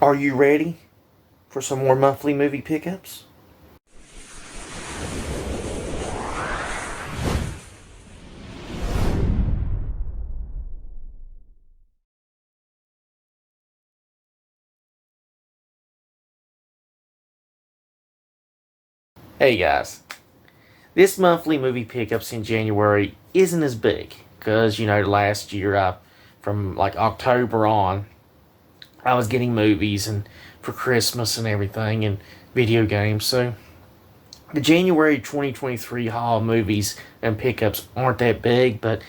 Are you ready for some more monthly movie pickups? Hey guys, this monthly movie pickups in January isn't as big because last year from like October on I was getting movies and for Christmas and everything and video games. So the January 2023 haul movies and pickups aren't that big, but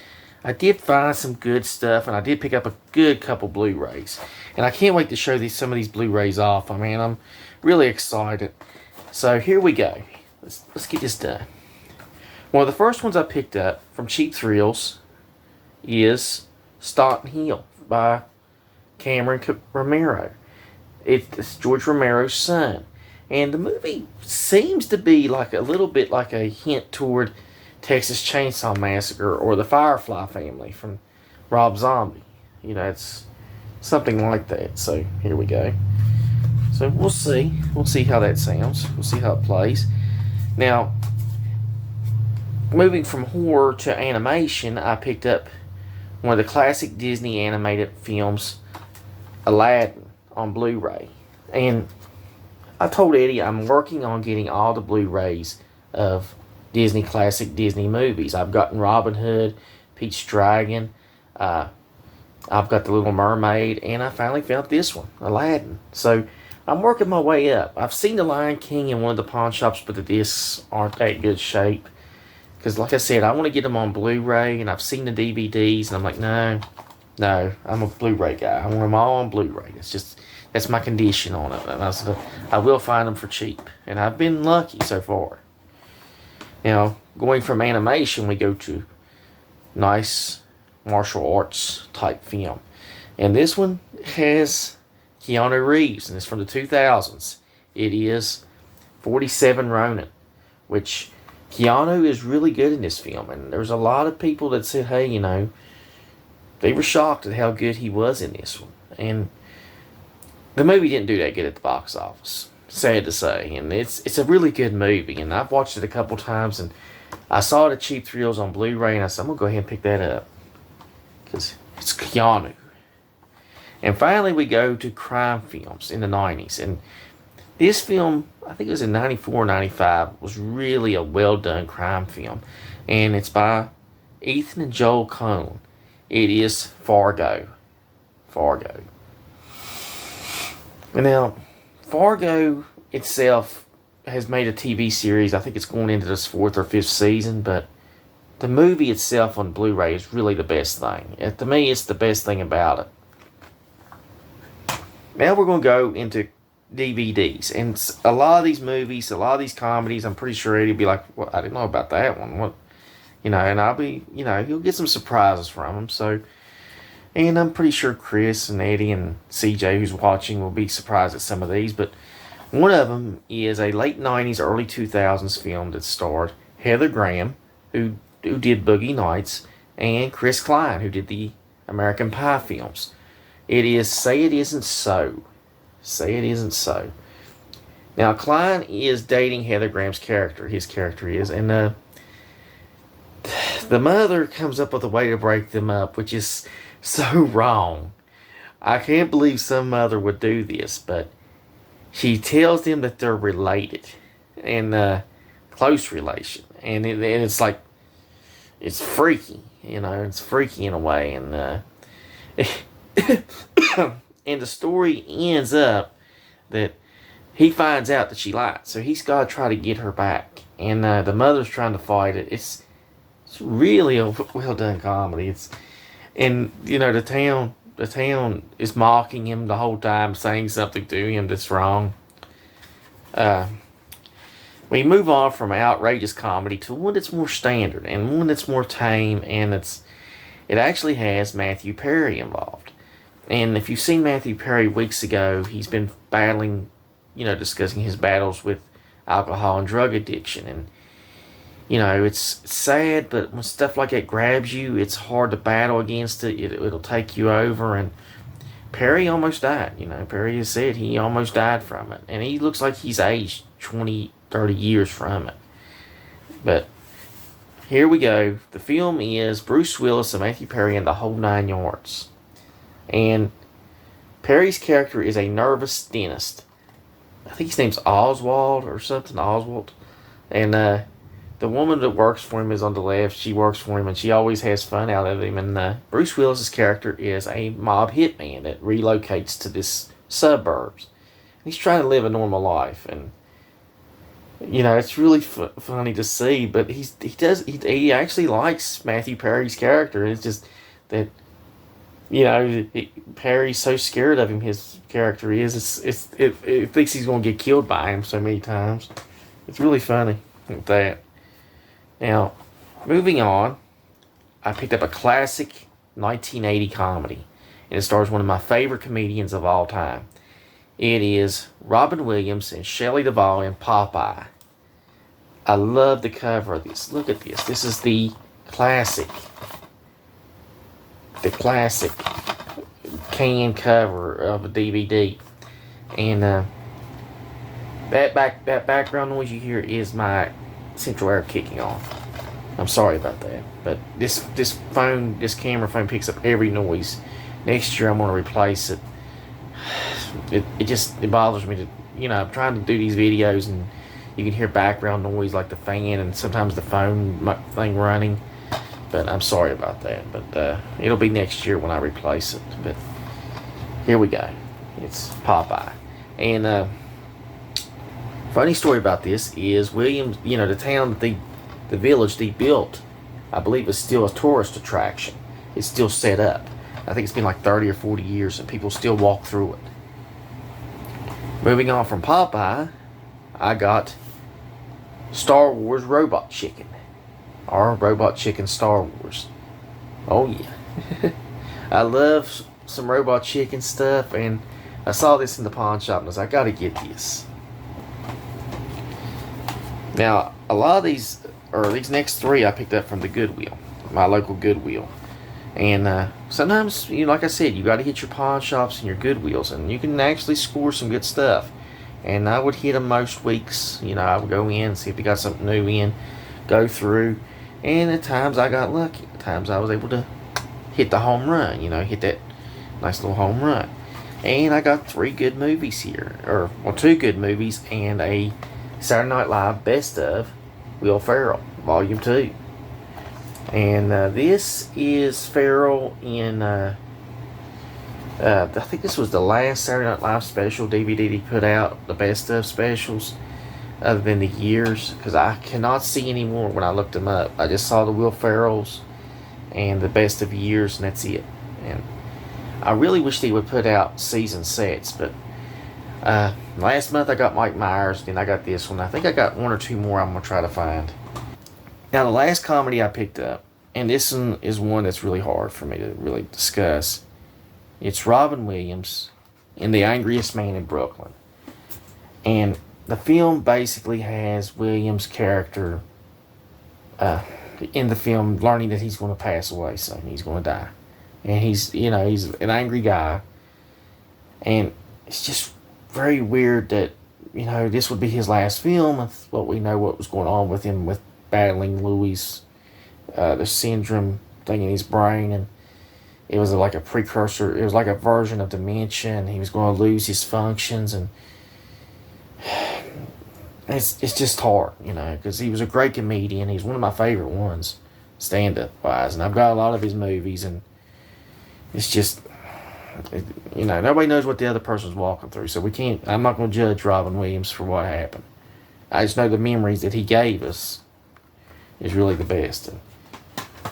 I did find some good stuff and I did pick up a good couple Blu-rays. And I can't wait to show some of these Blu-rays off. I mean, I'm really excited. So here we go. Let's get this done. One of the first ones I picked up from Cheap Thrills is Staunton Hill by Cameron Romero. It's George Romero's son. And the movie seems to be like a little bit like a hint toward Texas Chainsaw Massacre or the Firefly Family from Rob Zombie. It's something like that. So here we go. So we'll see. We'll see how that sounds. We'll see how it plays. Now, moving from horror to animation, I picked up one of the classic Disney animated films, Aladdin, on Blu-ray. And I told Eddie I'm working on getting all the Blu-rays of classic Disney movies. I've gotten Robin Hood, Pete's Dragon, I've got The Little Mermaid, and I finally found this one, Aladdin. So I'm working my way up. I've seen The Lion King in one of the pawn shops, but the discs aren't that good shape. Because like I said, I want to get them on Blu-ray, and I've seen the DVDs, and I'm like, no, I'm a Blu-ray guy. I want them all on Blu-ray. That's my condition on it. And I will find them for cheap. And I've been lucky so far. Now, going from animation, we go to nice martial arts type film. And this one has Keanu Reeves, and it's from the 2000s. It is 47 Ronin, which Keanu is really good in this film. And there's a lot of people that said, hey, they were shocked at how good he was in this one. And the movie didn't do that good at the box office. Sad to say. And it's a really good movie. And I've watched it a couple times. And I saw it at Cheap Thrills on Blu-ray. And I said, I'm going to go ahead and pick that up. Because it's Keanu. And finally we go to crime films in the 90s. And this film, I think it was in 94 or 95, was really a well-done crime film. And it's by Ethan and Joel Coen. It is Fargo. Fargo. Now, Fargo itself has made a TV series. I think it's going into this 4th or 5th season, but the movie itself on Blu-ray is really the best thing. To me, it's the best thing about it. Now we're going to go into DVDs. And a lot of these movies, a lot of these comedies, I'm pretty sure Eddie'll be like, well, I didn't know about that one. What? And I'll be, he'll get some surprises from them. So, and I'm pretty sure Chris and Eddie and CJ who's watching will be surprised at some of these. But one of them is a late 90s, early 2000s film that starred Heather Graham, who did Boogie Nights, and Chris Klein, who did the American Pie films. It is Say It Isn't So. Say It Isn't So. Now, Klein is dating Heather Graham's character. His character is. And the mother comes up with a way to break them up, which is so wrong. I can't believe some mother would do this, but she tells them that they're related and close relation, and it's like it's freaky, it's freaky in a way, and and the story ends up that he finds out that she lied, so he's got to try to get her back, and the mother's trying to fight it. It's really a well done comedy. And the town is mocking him the whole time, saying something to him that's wrong. We move on from outrageous comedy to one that's more standard and one that's more tame, and it actually has Matthew Perry involved. And if you've seen Matthew Perry weeks ago, he's been battling, discussing his battles with alcohol and drug addiction. And it's sad, but when stuff like that grabs you, it's hard to battle against it. It'll take you over. And Perry almost died. Perry has said he almost died from it. And he looks like he's aged 20, 30 years from it. But here we go. The film is Bruce Willis and Matthew Perry and the whole 9 yards. And Perry's character is a nervous dentist. I think his name's Oswald or something, Oswald. And the woman that works for him is on the left. She works for him and she always has fun out of him. And Bruce Willis's character is a mob hitman that relocates to this suburbs. He's trying to live a normal life. And it's really funny to see, but he actually likes Matthew Perry's character. It's just that Perry's so scared of him. His character is. It thinks he's going to get killed by him so many times. It's really funny with that. Now, moving on, I picked up a classic 1980 comedy, and it stars one of my favorite comedians of all time. It is Robin Williams and Shelley Duvall in Popeye. I love the cover of this. Look at this. This is the classic can cover of a DVD. And that background noise you hear is my central air kicking on. I'm sorry about that. But this camera phone picks up every noise. Next year I'm going to replace it. It bothers me to, I'm trying to do these videos and you can hear background noise like the fan and sometimes the phone thing running. But I'm sorry about that. But it'll be next year when I replace it. But here we go. It's Popeye. And funny story about this is Williams, the town, the village they built, I believe is still a tourist attraction. It's still set up. I think it's been like 30 or 40 years and people still walk through it. Moving on from Popeye, I got Star Wars Robot Chicken. Or Robot Chicken Star Wars. Oh yeah. I love some Robot Chicken stuff, and I saw this in the pawn shop and I was like, I gotta get this. Now, a lot of these next 3 I picked up from the Goodwill, my local Goodwill. And sometimes, like I said, you got to hit your pawn shops and your Goodwills, and you can actually score some good stuff. And I would hit them most weeks. I would go in, see if they got something new in, go through. And at times I got lucky. At times I was able to hit the home run, hit that nice little home run. And I got 3 good movies here, 2 good movies and a Saturday Night Live Best of Will Ferrell, Volume 2. And this is Ferrell in, I think this was the last Saturday Night Live special DVD he put out, the best of specials, other than the years, because I cannot see any more when I looked them up. I just saw the Will Ferrells and the best of years, and that's it. And I really wish they would put out season sets, but last month I got Mike Myers, then I got this one. I think I got 1 or 2 more I'm going to try to find. Now, the last comedy I picked up, and this one is one that's really hard for me to really discuss. It's Robin Williams in The Angriest Man in Brooklyn. And the film basically has Williams' character in the film learning that he's going to pass away soon. He's going to die. And he's an angry guy. And it's just very weird that, this would be his last film with what we know what was going on with him with battling Louis, the syndrome thing in his brain, and it was like a precursor. It was like a version of dementia, and he was going to lose his functions, and it's just hard, because he was a great comedian. He's one of my favorite ones, stand-up wise, and I've got a lot of his movies, and it's just, nobody knows what the other person's walking through, so I'm not going to judge Robin Williams for what happened. I just know the memories that he gave us is really the best. And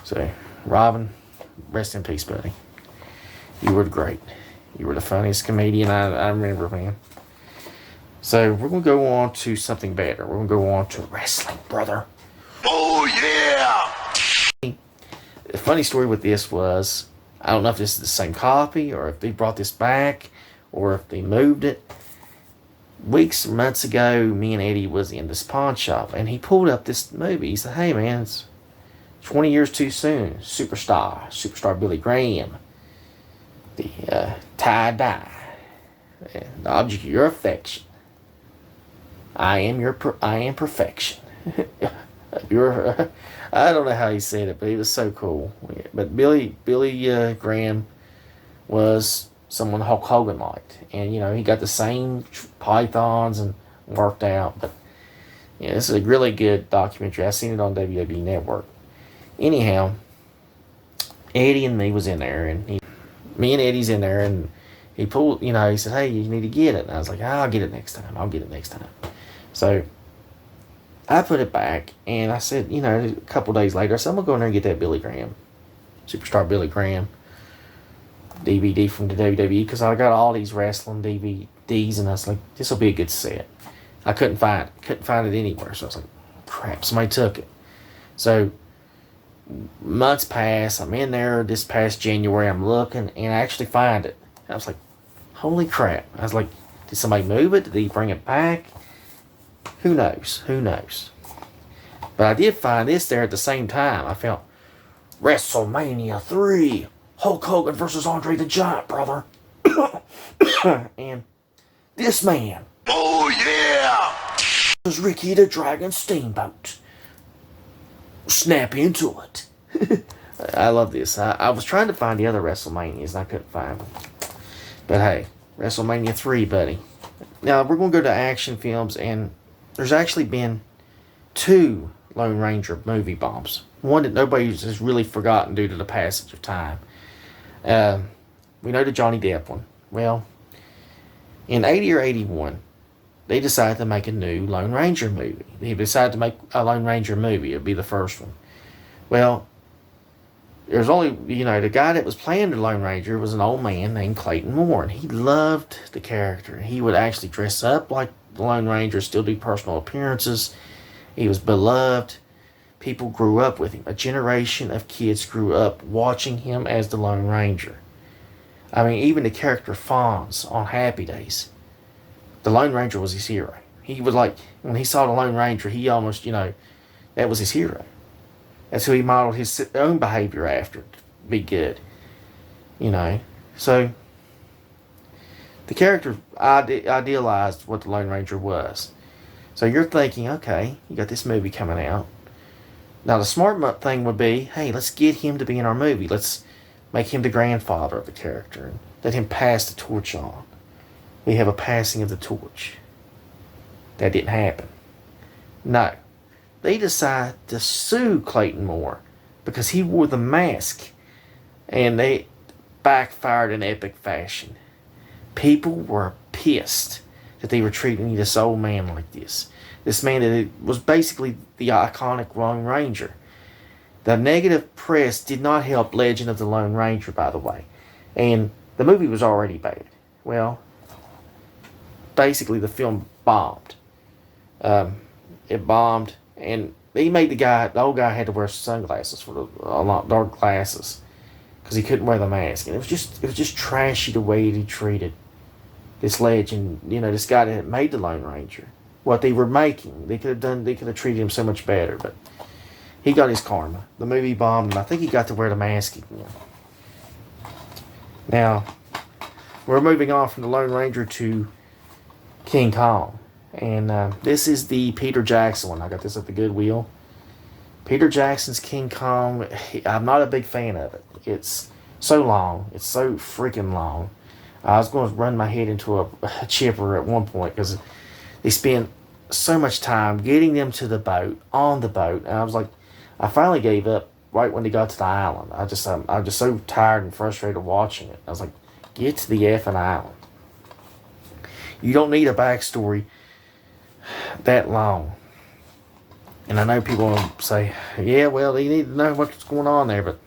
so, Robin, rest in peace, buddy. You were great. You were the funniest comedian I remember, man. So, we're going to go on to something better. We're going to go on to wrestling, brother. Oh, yeah! The funny story with this was, I don't know if this is the same copy, or if they brought this back, or if they moved it. Months ago, me and Eddie was in this pawn shop, and he pulled up this movie. He said, hey man, it's 20 years too soon. Superstar Billy Graham. the tie-dye, the object of your affection. I am perfection. You're, I don't know how he said it, but it was so cool. But Billy Graham was someone Hulk Hogan liked, and he got the same pythons and worked out. But this is a really good documentary. I seen it on WWE Network. Anyhow, Eddie and me was in there, and me and Eddie's in there, and he pulled. He said, "Hey, you need to get it." And I was like, "I'll get it next time. I'll get it next time." So I put it back, and I said, a couple days later, I said, I'm going to go in there and get that Billy Graham, Superstar Billy Graham DVD from the WWE, because I got all these wrestling DVDs, and I was like, this will be a good set. I couldn't find it anywhere, so I was like, crap, somebody took it. So months pass, I'm in there this past January, I'm looking, and I actually find it. I was like, holy crap. I was like, did somebody move it? Did he bring it back? Who knows? But I did find this there at the same time. I found WrestleMania 3, Hulk Hogan versus Andre the Giant, brother. And this man. Oh yeah! Was Ricky the Dragon Steamboat. Snap into it. I love this. I was trying to find the other WrestleManias and I couldn't find them. But hey, WrestleMania 3, buddy. Now we're going to go to action films, and there's actually been 2 Lone Ranger movie bombs. One that nobody has really forgotten due to the passage of time. We know the Johnny Depp one. Well, in 80 or 81, they decided to make a new Lone Ranger movie. They decided to make a Lone Ranger movie. It would be the first one. Well, there's only, the guy that was playing the Lone Ranger was an old man named Clayton Moore, and he loved the character. He would actually dress up like the Lone Ranger, still do personal appearances. He was beloved. People grew up with him. A generation of kids grew up watching him as the Lone Ranger. I mean, even the character Fonz on Happy Days, the Lone Ranger was his hero. He was like, when he saw the Lone Ranger, he almost, that was his hero. That's who he modeled his own behavior after to be good. So the character idealized what the Lone Ranger was. So you're thinking, okay, you got this movie coming out. Now the smart thing would be, hey, let's get him to be in our movie. Let's make him the grandfather of the character and let him pass the torch on. We have a passing of the torch. That didn't happen. No. They decided to sue Clayton Moore because he wore the mask, and they backfired in epic fashion. People were pissed that they were treating this old man like this. This man that was basically the iconic Lone Ranger. The negative press did not help Legend of the Lone Ranger, by the way. And the movie was already bad. Well, basically the film bombed. It bombed, and they made the old guy had to wear sunglasses for the dark glasses because he couldn't wear the mask. And it was just trashy the way he treated this legend, this guy that made the Lone Ranger. What they were making, they could have treated him so much better, but he got his karma. The movie bombed, and I think he got to wear the mask again. Now, we're moving on from the Lone Ranger to King Kong. And this is the Peter Jackson one. I got this at the Goodwill. Peter Jackson's King Kong, I'm not a big fan of it. It's so long. It's so freaking long. I was going to run my head into a chipper at one point because they spent so much time getting them to the boat, on the boat. And I was like, I finally gave up right when they got to the island. I'm just so tired and frustrated watching it. I was like, get to the effing island. You don't need a backstory that long. And I know people will say, yeah, well, they need to know what's going on there, but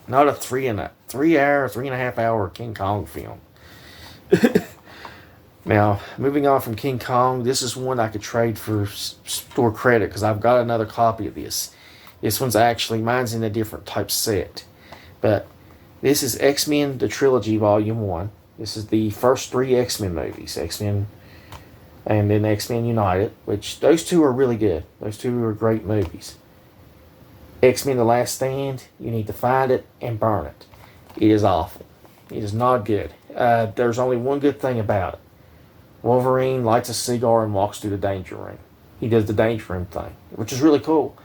not a 3.5 hour King Kong film. Now, moving on from King Kong, this is one I could trade for store credit because I've got another copy of this. This one's mine's in a different type set. But this is X-Men, the Trilogy, Volume 1. This is the first 3 X-Men movies. X-Men and then X-Men United, which those 2 are really good. Those 2 are great movies. X-Men The Last Stand, you need to find it and burn it. It is awful. It is not good. There's only one good thing about it. Wolverine lights a cigar and walks through the danger room. He does the danger room thing, which is really cool.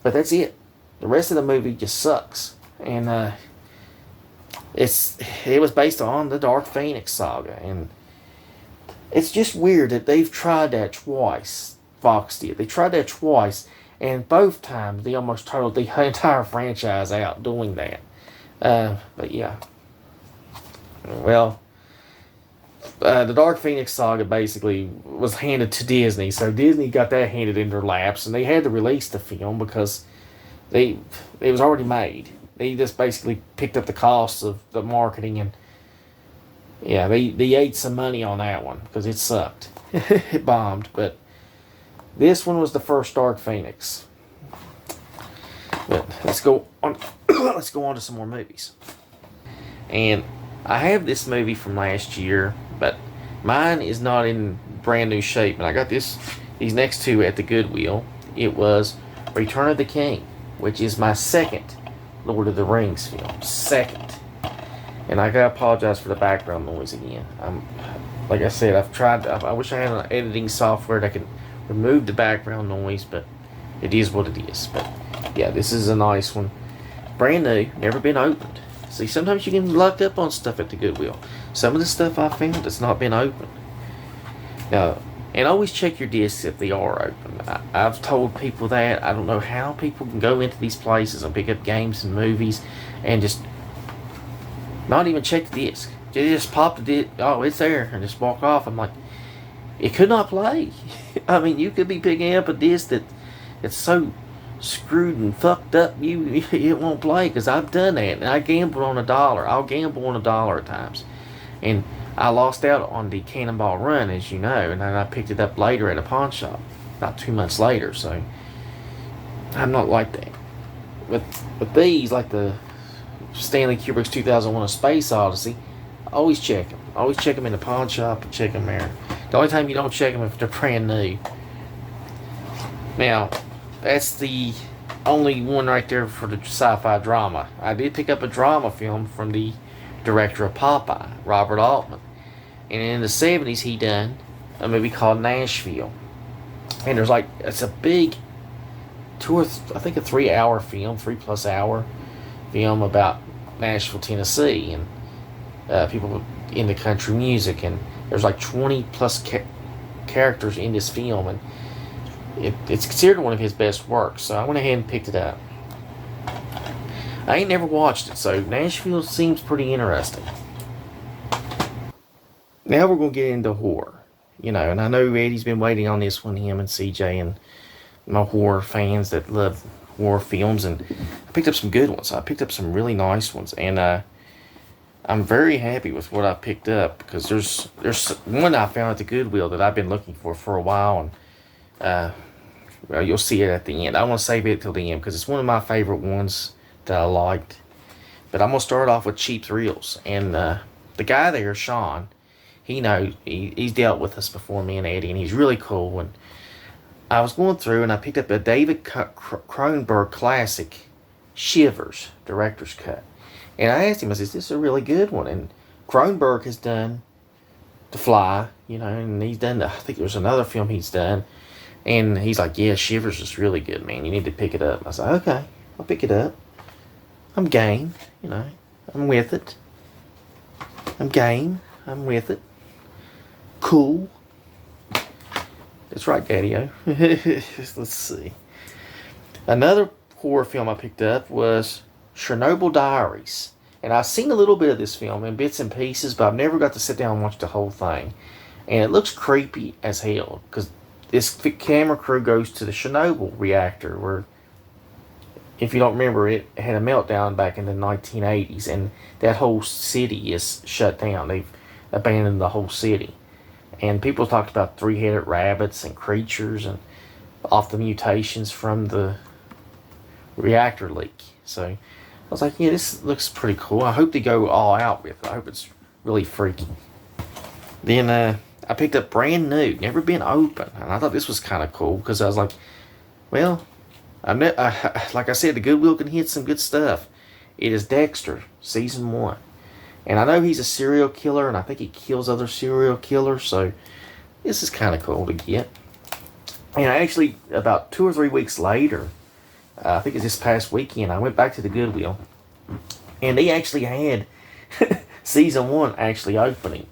But that's it. The rest of the movie just sucks. And it was based on the Dark Phoenix saga, and it's just weird that they've tried that twice. Fox did. They tried that twice, and both times they almost totaled the entire franchise out doing that. But yeah. Well, the Dark Phoenix saga basically was handed to Disney, so Disney got that handed in their laps, and they had to release the film because it was already made. They just basically picked up the costs of the marketing, and yeah, they ate some money on that one because it sucked. It bombed, but this one was the first Dark Phoenix. But let's go on. Let's go on to some more movies. And I have this movie from last year, but mine is not in brand new shape. And I got these next two at the Goodwill. It was Return of the King, which is my second Lord of the Rings film. Second. And I gotta apologize for the background noise again. Like I said, I've tried. I wish I had an editing software that could remove the background noise, but it is what it is. But yeah, this is a nice one. Brand new, never been opened. See, sometimes you can luck up on stuff at the Goodwill. Some of the stuff I found that's not been opened. Now, and always check your discs if they are open. I've told people that. I don't know how people can go into these places and pick up games and movies and just not even check the disc. They just pop the disc. Oh, it's there, and just walk off. I'm like, it could not play. I mean, you could be picking up a disc that it's so screwed and fucked up it won't play, because I've done that, and I gambled on $1. I'll gamble on $1 at times, and I lost out on the Cannonball Run, as you know, and then I picked it up later at a pawn shop about 2 months later. So I'm not like that. But these, like the Stanley Kubrick's 2001: A Space Odyssey, always check them. Always check them in the pawn shop and check them there. The only time you don't check them if they're brand new. Now, that's the only one right there for the sci-fi drama. I did pick up a drama film from the director of Popeye, Robert Altman. And in the 70s, he done a movie called Nashville. And it's a big I think a 3-hour film, 3+ hour film about Nashville, Tennessee, and people into country music. And there's like 20 plus characters in this film, and it's considered one of his best works, so I went ahead and picked it up. I ain't never watched it, so Nashville seems pretty interesting. Now we're going to get into horror. And I know Eddie's been waiting on this one, him and CJ and my horror fans that love horror films, and I picked up some good ones. I picked up some really nice ones, and I'm very happy with what I picked up, because there's one I found at the Goodwill that I've been looking for a while, and well, you'll see it at the end. I want to save it till the end because it's one of my favorite ones that I liked. But I'm going to start off with Cheap Thrills. And the guy there, Sean, he knows. He's dealt with us before, me and Eddie, and he's really cool. And I was going through and I picked up a David Cronenberg classic, Shivers, director's cut. And I asked him, I said, is this a really good one? And Cronenberg has done The Fly, and he's done, I think there's another film he's done. And he's like, yeah, Shivers is really good, man. You need to pick it up. I said, okay, I'll pick it up. I'm game, I'm with it. I'm game, I'm with it. Cool. That's right, Daddy-O. Let's see. Another horror film I picked up was Chernobyl Diaries. And I've seen a little bit of this film in bits and pieces, but I've never got to sit down and watch the whole thing. And it looks creepy as hell, because this camera crew goes to the Chernobyl reactor, where, if you don't remember, it had a meltdown back in the 1980s, and that whole city is shut down. They've abandoned the whole city. And people talked about 3-headed rabbits and creatures and off the mutations from the reactor leak. So I was like, yeah, this looks pretty cool. I hope they go all out with it. I hope it's really freaky. Then I picked up brand new, never been open, and I thought this was kind of cool, because I was like, well, like I said, the Goodwill can hit some good stuff. It is Dexter, season 1, And I know he's a serial killer, and I think he kills other serial killers, so this is kind of cool to get. And actually, about 2 or 3 weeks later, I think it's this past weekend, I went back to the Goodwill, and they actually had season 1 actually opening.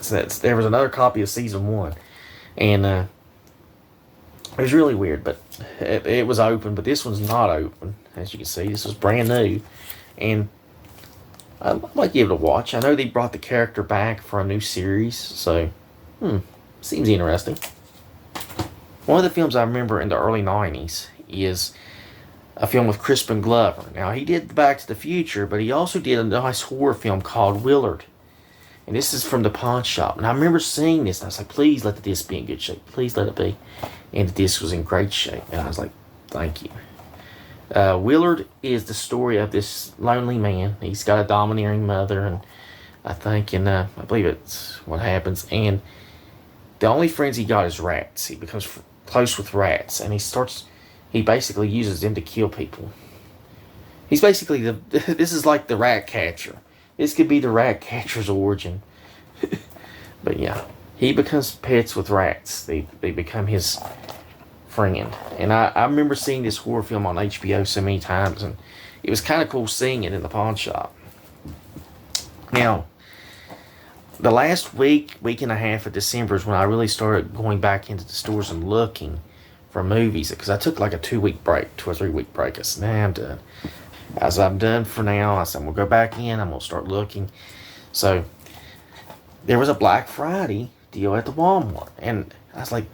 So there was another copy of season 1, and it was really weird, but it was open, but this one's not open. As you can see, this was brand new, and I might give it a watch. I know they brought the character back for a new series, so seems interesting. One of the films I remember in the early 90s is a film with Crispin Glover. Now, he did Back to the Future, but he also did a nice horror film called Willard. And this is from the pawn shop. And I remember seeing this, and I was like, please let the disc be in good shape. Please let it be. And the disc was in great shape. And I was like, thank you. Willard is the story of this lonely man. He's got a domineering mother, and I believe it's what happens. And the only friends he got is rats. He becomes close with rats, and he basically uses them to kill people. He's basically this is like the rat catcher. This could be the rat catcher's origin. But yeah, he becomes pets with rats. They become his friend. And I remember seeing this horror film on HBO so many times, and it was kind of cool seeing it in the pawn shop. Now, the last week and a half of December is when I really started going back into the stores and looking for movies, because I took like a 2-week break, 2 or 3 week break. I said, nah, I'm done. As I'm done for now, I said, I'm going to go back in, I'm going to start looking. So, there was a Black Friday deal at the Walmart, and I was like,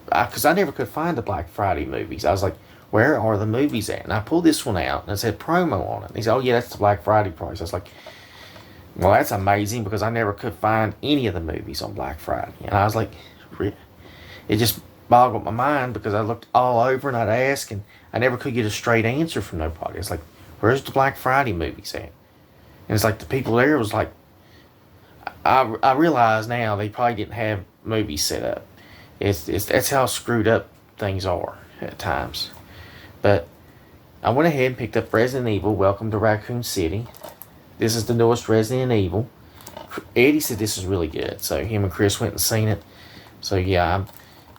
because I never could find the Black Friday movies. I was like, where are the movies at? And I pulled this one out, and it said promo on it. And he said, oh yeah, that's the Black Friday price. I was like, well, that's amazing, because I never could find any of the movies on Black Friday. And I was like, it just boggled my mind, because I looked all over and I'd ask, and I never could get a straight answer from nobody. It's like, where's the Black Friday movies at? And it's like the people there was like, I realize now they probably didn't have movies set up. That's how screwed up things are at times. But I went ahead and picked up Resident Evil Welcome to Raccoon City. This is the newest Resident Evil. Eddie said this is really good, so him and Chris went and seen it. So yeah,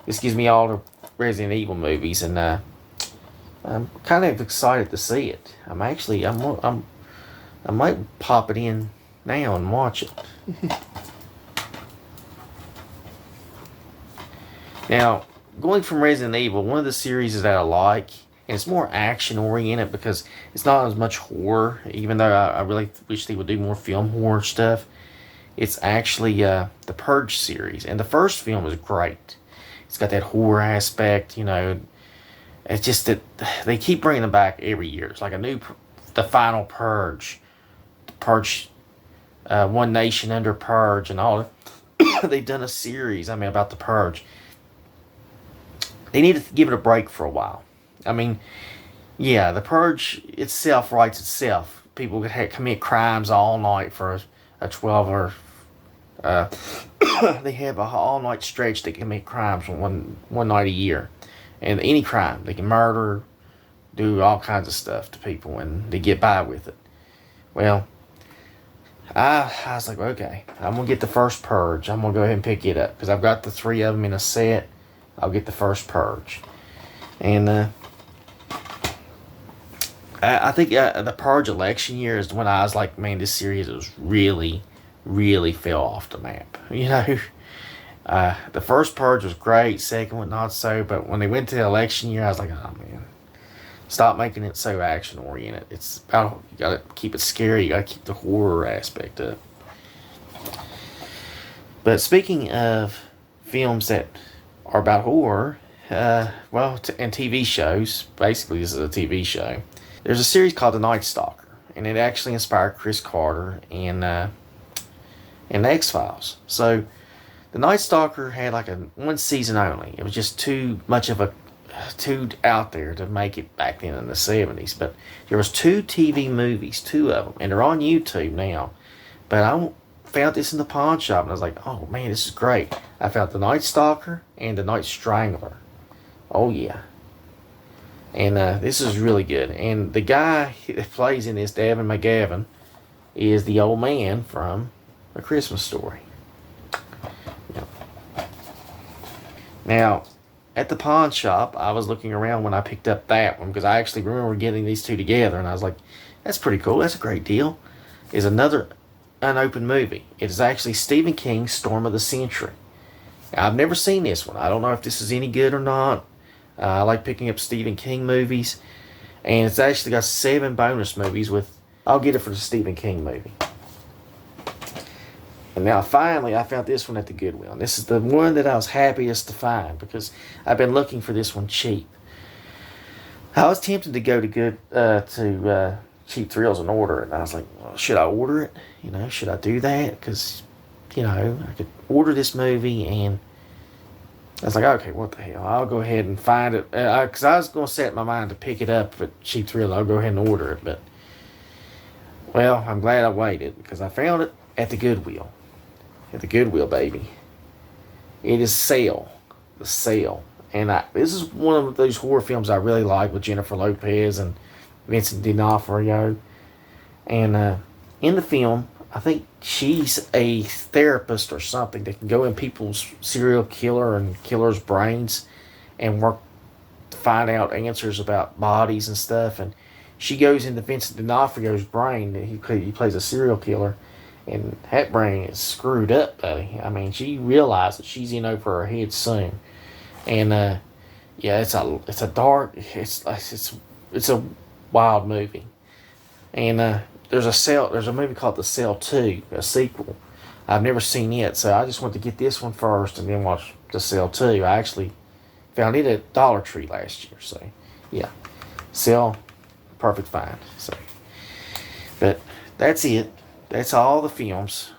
this gives me all the Resident Evil movies, and I'm kind of excited to see it. I might pop it in now and watch it. Now, going from Resident Evil, one of the series that I like, and it's more action oriented because it's not as much horror, even though I really wish they would do more film horror stuff. It's actually the Purge series, and the first film is great. It's got that horror aspect, It's just that they keep bringing them back every year. It's like the final Purge, Purge, One Nation Under Purge, and all. They've done a series, about the Purge. They need to give it a break for a while. Yeah, the Purge itself writes itself. People commit crimes all night for a 12 or they have a all-night stretch they commit crimes one night a year. And any crime. They can murder, do all kinds of stuff to people, and they get by with it. Well, I was like, okay, I'm going to get the first Purge. I'm going to go ahead and pick it up, because I've got the 3 of them in a set. I'll get the first Purge. And I think the Purge election year is when I was like, man, this series was really, really fell off the map. The first Purge was great, second one not so, but when they went to the election year, I was like, oh man, stop making it so action oriented. It's about, you gotta keep it scary, you gotta keep the horror aspect up. But speaking of films that are about horror, and TV shows, basically this is a TV show. There's a series called The Night Stalker, and it actually inspired Chris Carter in The X-Files. So, The Night Stalker had like one season only. It was just too out there to make it back then in the 70s. But there was 2 TV movies, 2 of them, and they're on YouTube now. But I found this in the pawn shop, and I was like, oh man, this is great. I found The Night Stalker and The Night Strangler. Oh yeah. And this is really good. And the guy that plays in this, Davin McGavin, is the old man from A Christmas Story. Yep. Now, at the pawn shop, I was looking around when I picked up that one because I actually remember getting these two together, and I was like, that's pretty cool. That's a great deal. Is another unopened movie. It is actually Stephen King's Storm of the Century. Now, I've never seen this one. I don't know if this is any good or not. I like picking up Stephen King movies. And it's actually got 7 bonus movies with... I'll get it for the Stephen King movie. And now finally I found this one at the Goodwill. And this is the one that I was happiest to find because I've been looking for this one cheap. I was tempted to go to Cheap Thrills and order it. And I was like, well, should I order it? You know, should I do that? Because, you know, I could order this movie and I was like, okay, what the hell? I'll go ahead and find it. Because I was going to set my mind to pick it up at Cheap Thrill. I'll go ahead and order it. But, well, I'm glad I waited because I found it at the Goodwill. At the Goodwill, baby. It is Sale. The Sale. And this is one of those horror films I really like with Jennifer Lopez and Vincent D'Onofrio. And in the film, I think she's a therapist or something that can go in people's serial killer and killers' brains and work to find out answers about bodies and stuff. And she goes into Vincent D'Onofrio's brain. He plays a serial killer. And that brain is screwed up, buddy. I mean, she realizes she's in over her head soon. And, yeah, it's a dark, it's a wild movie. And, there's a movie called The Cell 2, a sequel. I've never seen it, so I just want to get this one first and then watch The Cell 2. I actually found it at Dollar Tree last year, so, yeah. Cell, perfect find, so. But that's it. That's all the films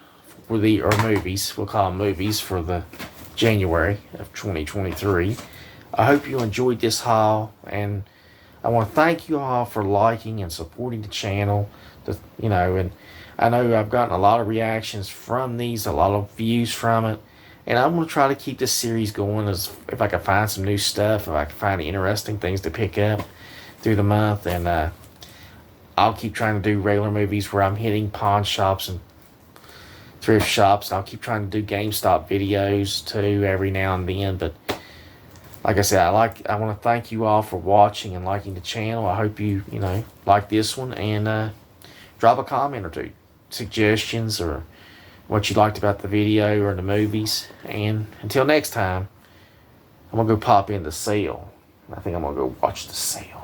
or movies, we'll call them movies, for the January of 2023. I hope you enjoyed this haul, and I want to thank you all for liking and supporting the channel. And I know I've gotten a lot of reactions from these, a lot of views from it, and I'm going to try to keep this series going as if I can find some new stuff, if I can find interesting things to pick up through the month, and I'll keep trying to do regular movies where I'm hitting pawn shops and thrift shops. And I'll keep trying to do GameStop videos too every now and then. But like I said, I want to thank you all for watching and liking the channel. I hope you like this one, and drop a comment or two, suggestions or what you liked about the video or the movies. And until next time, I'm gonna go pop in The Sale. I think I'm gonna go watch The Sale.